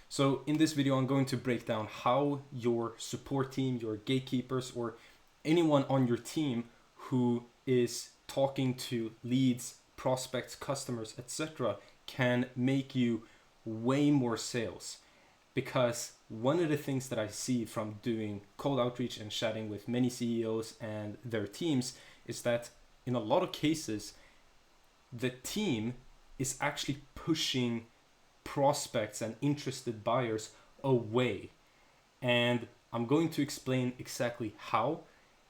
So in this video, I'm going to break down how your support team, your gatekeepers, or anyone on your team who is talking to leads, prospects, customers, etc. can make you way more sales. Because one of the things that I see from doing cold outreach and chatting with many CEOs and their teams is that in a lot of cases, the team is actually pushing prospects and interested buyers away. And I'm going to explain exactly how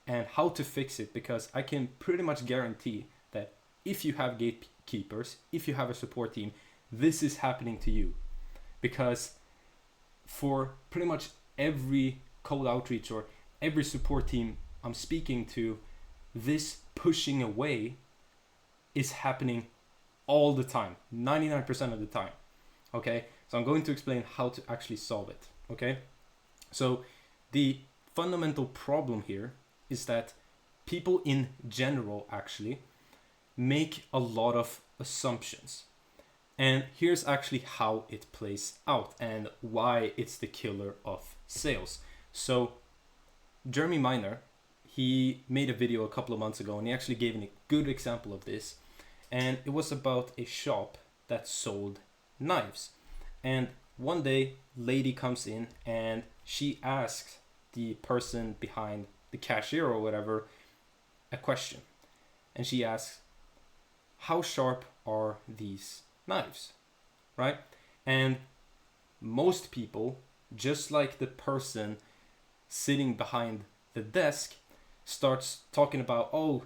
and how to fix it, because I can pretty much guarantee that if you have gatekeepers, if you have a support team, this is happening to you. Because for pretty much every cold outreach or every support team I'm speaking to, this pushing away is happening all the time, 99% of the time. Okay, so I'm going to explain how to actually solve it. Okay, so the fundamental problem here is that people in general actually make a lot of assumptions. And here's actually how it plays out and why it's the killer of sales. So Jeremy Miner, he made a video a couple of months ago and he actually gave a good example of this. And it was about a shop that sold knives. And one day, lady comes in and she asks the person behind the cashier or whatever a question. And she asks, how sharp are these knives? Right? And most people, just like the person sitting behind the desk, starts talking about, oh,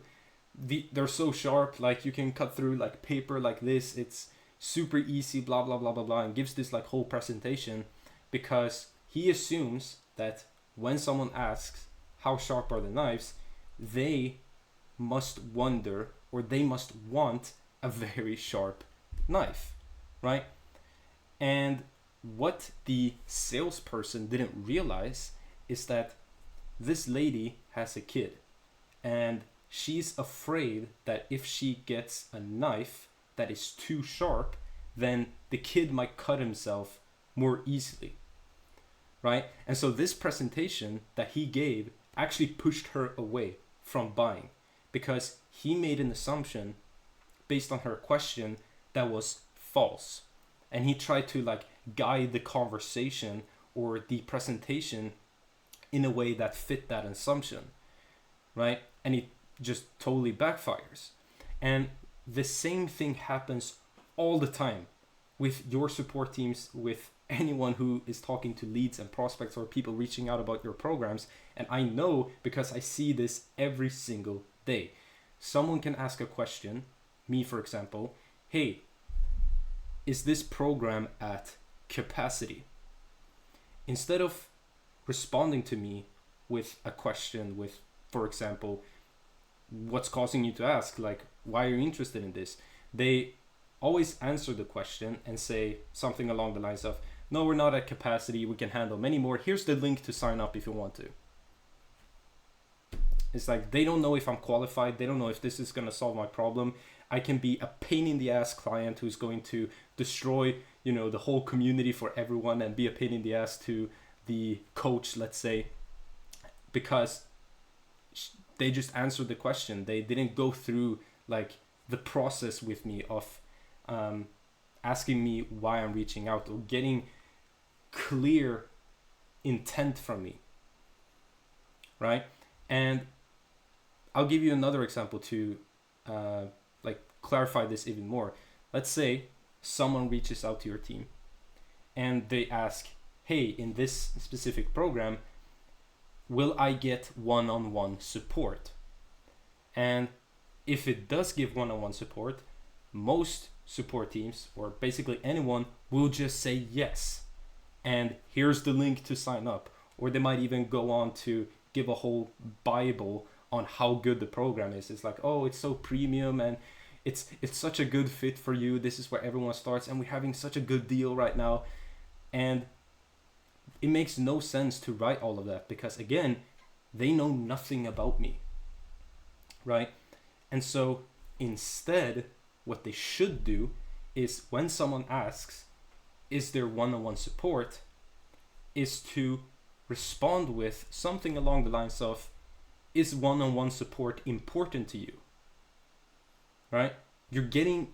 they're so sharp, like you can cut through like paper like this, it's super easy, blah blah blah blah blah, and gives this like whole presentation, because he assumes that when someone asks how sharp are the knives, they must wonder, or they must want a very sharp knife, right? And what the salesperson didn't realize is that this lady has a kid, and she's afraid that if she gets a knife that is too sharp, then the kid might cut himself more easily, right? And so this presentation that he gave actually pushed her away from buying, because he made an assumption based on her question that was false. And he tried to like guide the conversation or the presentation in a way that fit that assumption, right? And it just totally backfires. And the same thing happens all the time with your support teams, with anyone who is talking to leads and prospects or people reaching out about your programs. And I know because I see this every single day. Someone can ask a question, me for example, hey, is this program at capacity? Instead of responding to me with a question with, for example, what's causing you to ask, like, why are you interested in this? They always answer the question and say something along the lines of, no, we're not at capacity, we can handle many more, here's the link to sign up if you want to. It's like they don't know if I'm qualified, they don't know if this is going to solve my problem. I can be a pain in the ass client who's going to destroy, the whole community for everyone, and be a pain in the ass to the coach, let's say, because they just answered the question. They didn't go through like the process with me of asking me why I'm reaching out, or getting clear intent from me, right? And I'll give you another example to like clarify this even more. Let's say someone reaches out to your team and they ask, hey, in this specific program, will I get one-on-one support? And if it does give one-on-one support, most support teams, or basically anyone, will just say yes. And here's the link to sign up. Or they might even go on to give a whole Bible on how good the program is. It's like, oh, it's so premium and it's such a good fit for you. This is where everyone starts and we're having such a good deal right now. And it makes no sense to write all of that, because again, they know nothing about me, right? And so instead, what they should do is, when someone asks, is there one-on-one support is to respond with something along the lines of, is one-on-one support important to you? Right? You're getting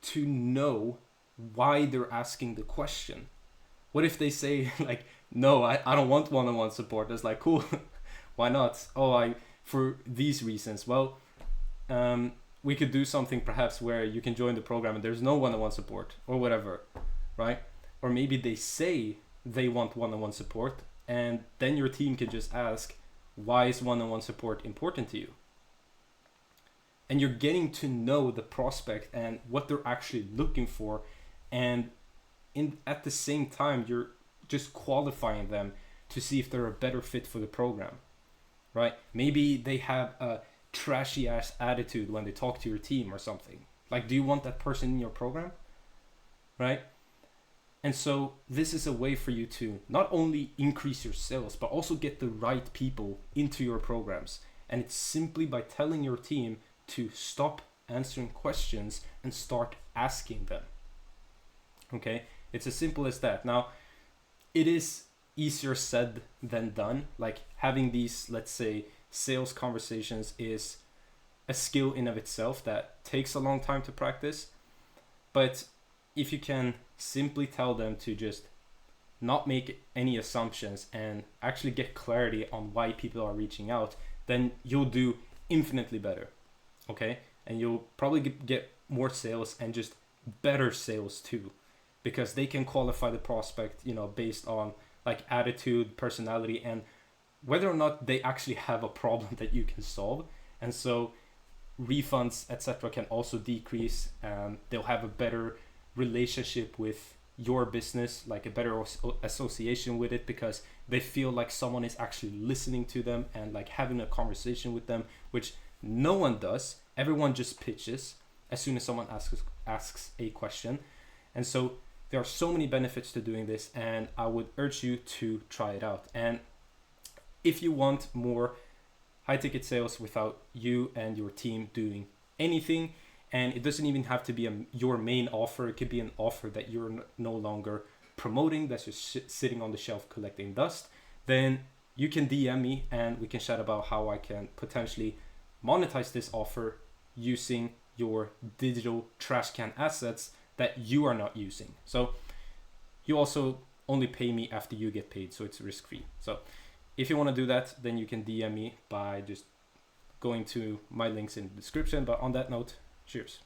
to know why they're asking the question. What if they say like, no, I don't want one-on-one support? It's like, cool, why not? Oh, for these reasons. Well, we could do something perhaps where you can join the program and there's no one-on-one support or whatever, right? Or maybe they say they want one-on-one support, and then your team can just ask, why is one-on-one support important to you? And you're getting to know the prospect and what they're actually looking for, and at the same time you're just qualifying them to see if they're a better fit for the program, right? Maybe they have a trashy ass attitude when they talk to your team or something. Like, do you want that person in your program? Right? And so this is a way for you to not only increase your sales, but also get the right people into your programs. And it's simply by telling your team to stop answering questions and start asking them. Okay? It's as simple as that. Now, it is easier said than done. Like, having these, let's say, sales conversations is a skill in of itself that takes a long time to practice. But if you can simply tell them to just not make any assumptions and actually get clarity on why people are reaching out, then you'll do infinitely better. Okay? And you'll probably get more sales and just better sales too, because they can qualify the prospect, based on like attitude, personality, and whether or not they actually have a problem that you can solve. And so refunds, etc., can also decrease. They'll have a better relationship with your business, like a better association with it, because they feel like someone is actually listening to them and like having a conversation with them, which no one does. Everyone just pitches as soon as someone asks a question. And so there are so many benefits to doing this, and I would urge you to try it out. And if you want more high ticket sales without you and your team doing anything, and it doesn't even have to be your main offer, it could be an offer that you're no longer promoting, that's just sitting on the shelf collecting dust, then you can DM me and we can chat about how I can potentially monetize this offer using your digital trash can assets that you are not using. So you also only pay me after you get paid, so it's risk-free. So if you want to do that, then you can DM me by just going to my links in the description. But on that note, cheers.